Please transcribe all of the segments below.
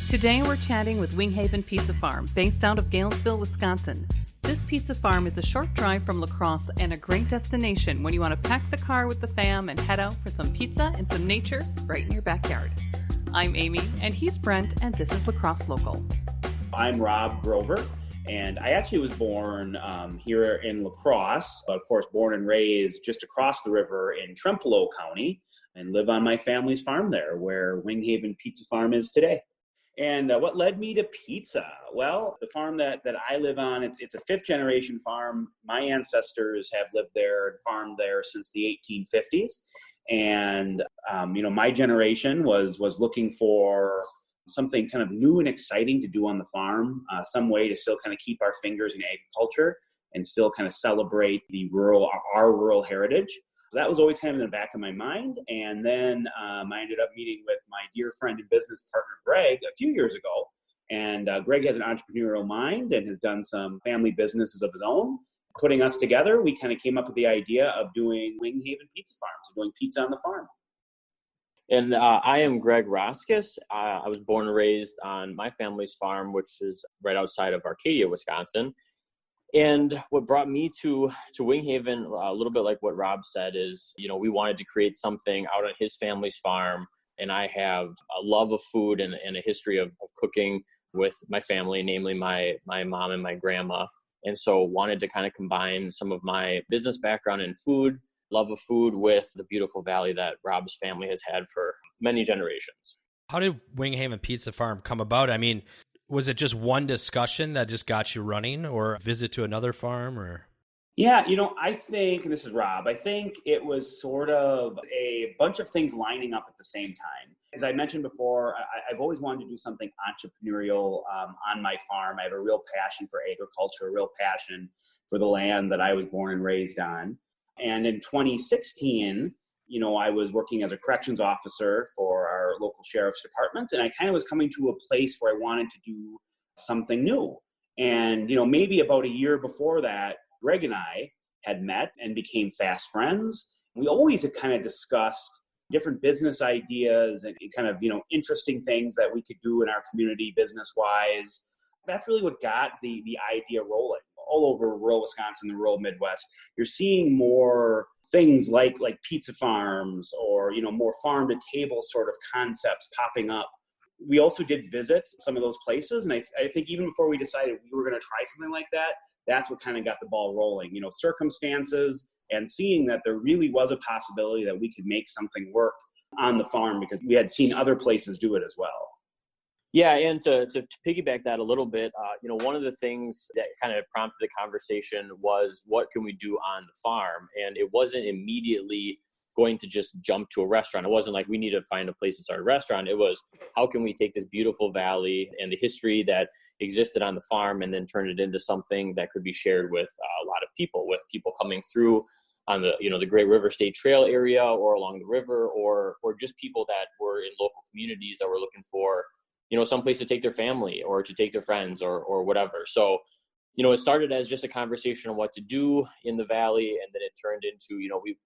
Today we're chatting with Winghaven Pizza Farm, based out of Galesville, Wisconsin. This pizza farm is a short drive from La Crosse and a great destination when you want to pack the car with the fam and head out for some pizza and some nature right in your backyard. I'm Amy, and he's Brent, and this is La Crosse Local. I'm Rob Grover, and I actually was born here in La Crosse, but of course born and raised just across the river in Trempealeau County, and live on my family's farm there, where Winghaven Pizza Farm is today. And what led me to pizza? Well, the farm that I live on, it's a fifth generation farm. My ancestors have lived there and farmed there since the 1850s. And, my generation was looking for something kind of new and exciting to do on the farm, some way to still kind of keep our fingers in agriculture and still kind of celebrate our rural heritage. So that was always kind of in the back of my mind. And then I ended up meeting with my dear friend and business partner, Greg, a few years ago. And Greg has an entrepreneurial mind and has done some family businesses of his own. Putting us together, we kind of came up with the idea of doing Winghaven Pizza Farm, so doing pizza on the farm. And I am Greg Roskos. I was born and raised on my family's farm, which is right outside of Arcadia, Wisconsin. And what brought me to Winghaven, a little bit like what Rob said, is, we wanted to create something out on his family's farm. And I have a love of food and a history of cooking with my family, namely my mom and my grandma. And so wanted to kind of combine some of my business background in food, love of food, with the beautiful valley that Rob's family has had for many generations. How did Winghaven Pizza Farm come about? I mean, was it just one discussion that just got you running, or a visit to another farm, or? Yeah, I think, and this is Rob, I think it was sort of a bunch of things lining up at the same time. As I mentioned before, I've always wanted to do something entrepreneurial on my farm. I have a real passion for agriculture, a real passion for the land that I was born and raised on. And in 2016, I was working as a corrections officer for our local sheriff's department, and I kind of was coming to a place where I wanted to do something new. And, maybe about a year before that, Greg and I had met and became fast friends. We always had kind of discussed different business ideas and kind of, interesting things that we could do in our community business-wise. That's really what got the idea rolling. All over rural Wisconsin, the rural Midwest, you're seeing more things like pizza farms or, more farm to table sort of concepts popping up. We also did visit some of those places. And I think even before we decided we were going to try something like that, that's what kind of got the ball rolling, circumstances and seeing that there really was a possibility that we could make something work on the farm because we had seen other places do it as well. Yeah, and to piggyback that a little bit, one of the things that kind of prompted the conversation was, what can we do on the farm? And it wasn't immediately going to just jump to a restaurant. It wasn't like we need to find a place to start a restaurant. It was, how can we take this beautiful valley and the history that existed on the farm and then turn it into something that could be shared with a lot of people, with people coming through on the Great River State Trail area or along the river, or just people that were in local communities that were looking for some place to take their family or to take their friends or whatever. So, it started as just a conversation on what to do in the valley. And then it turned into,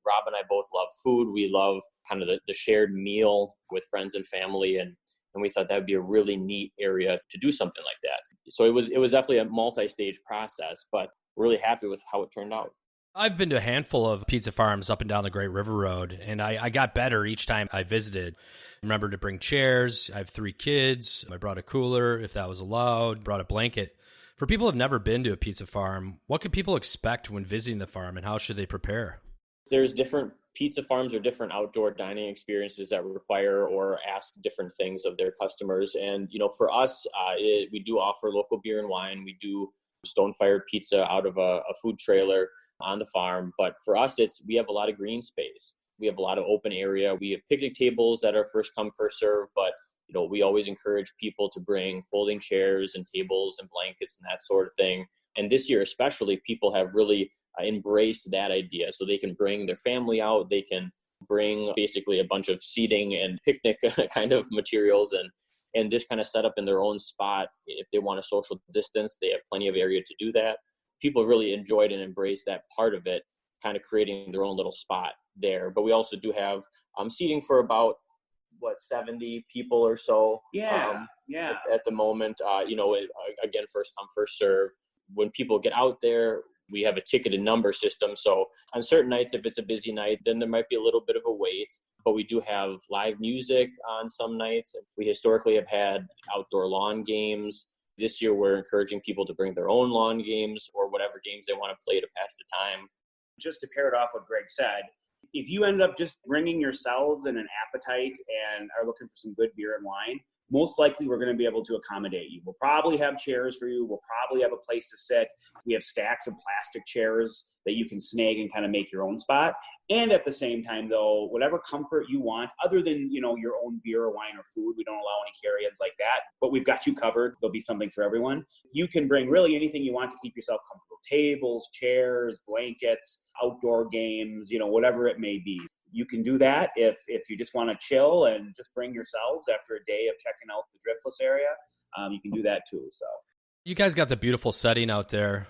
Rob and I both love food. We love kind of the shared meal with friends and family. And we thought that would be a really neat area to do something like that. So it was definitely a multi-stage process, but we're really happy with how it turned out. I've been to a handful of pizza farms up and down the Great River Road, and I got better each time I visited. I remember to bring chairs. I have 3 kids. I brought a cooler, if that was allowed, brought a blanket. For people who have never been to a pizza farm, what can people expect when visiting the farm, and how should they prepare? There's different pizza farms or different outdoor dining experiences that require or ask different things of their customers. And, for us, we do offer local beer and wine. We do stone-fired pizza out of a food trailer on the farm. But for us, we have a lot of green space. We have a lot of open area. We have picnic tables that are first come, first serve, but we always encourage people to bring folding chairs and tables and blankets and that sort of thing. And this year especially, people have really embraced that idea. So they can bring their family out. They can bring basically a bunch of seating and picnic kind of materials and just kind of set up in their own spot. If they want a social distance, they have plenty of area to do that. People really enjoyed and embraced that part of it, kind of creating their own little spot there. But we also do have seating for about 70 people or so. Yeah. At the moment, again, first come, first serve. When people get out there, we have a ticketed number system. So on certain nights, if it's a busy night, then there might be a little bit of a wait. But we do have live music on some nights. We historically have had outdoor lawn games. This year, we're encouraging people to bring their own lawn games or whatever games they want to play to pass the time. Just to pair it off what Greg said, if you end up just bringing yourselves and an appetite and are looking for some good beer and wine, most likely we're going to be able to accommodate you. We'll probably have chairs for you. We'll probably have a place to sit. We have stacks of plastic chairs that you can snag and kind of make your own spot. And at the same time, though, whatever comfort you want, other than, your own beer or wine or food, we don't allow any carry-ins like that, but we've got you covered. There'll be something for everyone. You can bring really anything you want to keep yourself comfortable. Tables, chairs, blankets, outdoor games, whatever it may be. You can do that if you just want to chill and just bring yourselves after a day of checking out the Driftless area. You can do that too. So you guys got the beautiful setting out there.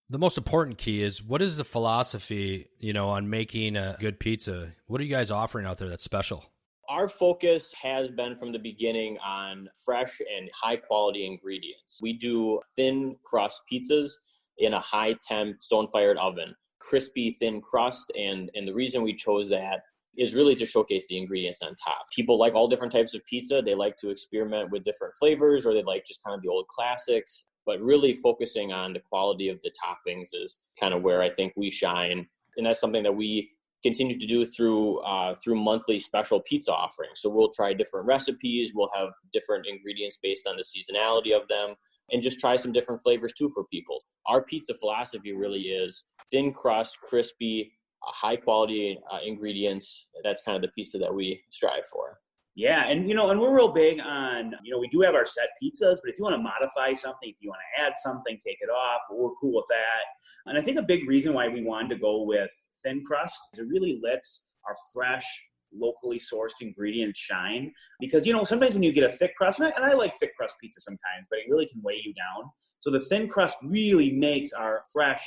The most important key is, what is the philosophy, on making a good pizza? What are you guys offering out there that's special? Our focus has been from the beginning on fresh and high quality ingredients. We do thin crust pizzas in a high temp stone fired oven. Crispy, thin crust, and the reason we chose that is really to showcase the ingredients on top. People like all different types of pizza. They like to experiment with different flavors, or they like just kind of the old classics. But really focusing on the quality of the toppings is kind of where I think we shine. And that's something that we continue to do through monthly special pizza offerings. So we'll try different recipes. We'll have different ingredients based on the seasonality of them, and just try some different flavors too for people. Our pizza philosophy really is thin crust, crispy, high quality ingredients. That's kind of the pizza that we strive for. Yeah, and and we're real big on, we do have our set pizzas, but if you want to modify something, if you want to add something, take it off, we're cool with that. And I think a big reason why we wanted to go with thin crust is it really lets our fresh, locally sourced ingredients shine. Because, sometimes when you get a thick crust, and I like thick crust pizza sometimes, but it really can weigh you down. So the thin crust really makes our fresh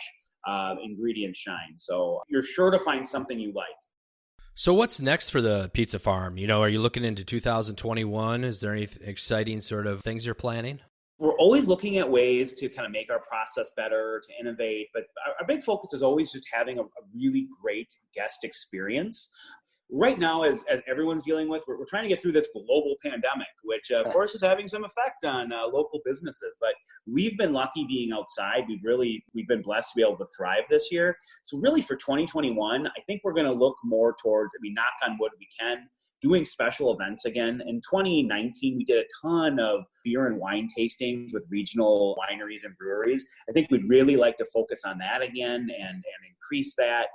ingredients shine. So you're sure to find something you like. So what's next for the Pizza Farm? Are you looking into 2021? Is there any exciting sort of things you're planning? We're always looking at ways to kind of make our process better, to innovate, but our big focus is always just having a really great guest experience. Right now, as everyone's dealing with, we're trying to get through this global pandemic, which of course is having some effect on local businesses. But we've been lucky being outside. We've been blessed to be able to thrive this year. So really for 2021, I think we're going to look more towards, knock on wood, we can, doing special events again. In 2019, we did a ton of beer and wine tastings with regional wineries and breweries. I think we'd really like to focus on that again and increase that.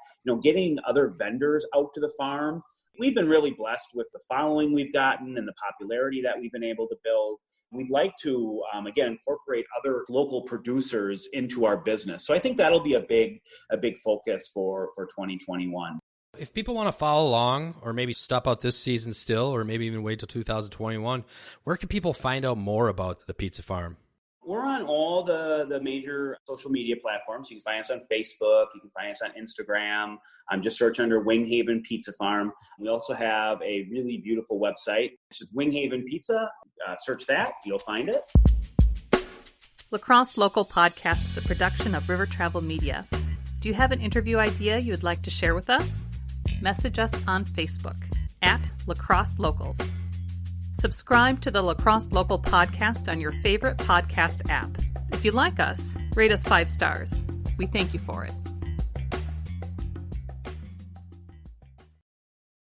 Getting other vendors out to the farm. We've been really blessed with the following we've gotten and the popularity that we've been able to build. We'd like to, again, incorporate other local producers into our business. So I think that'll be a big focus for 2021. If people want to follow along, or maybe stop out this season still, or maybe even wait till 2021, where can people find out more about the Pizza Farm? We're on all the major social media platforms. You can find us on Facebook. You can find us on Instagram. Just search under Winghaven Pizza Farm. We also have a really beautiful website, which is Winghaven Pizza. Search that. You'll find it. Lacrosse Local Podcast is a production of River Travel Media. Do you have an interview idea you would like to share with us? Message us on Facebook at Lacrosse Locals. Subscribe to the Lacrosse Local Podcast on your favorite podcast app. If you like us, rate us 5 stars. We thank you for it.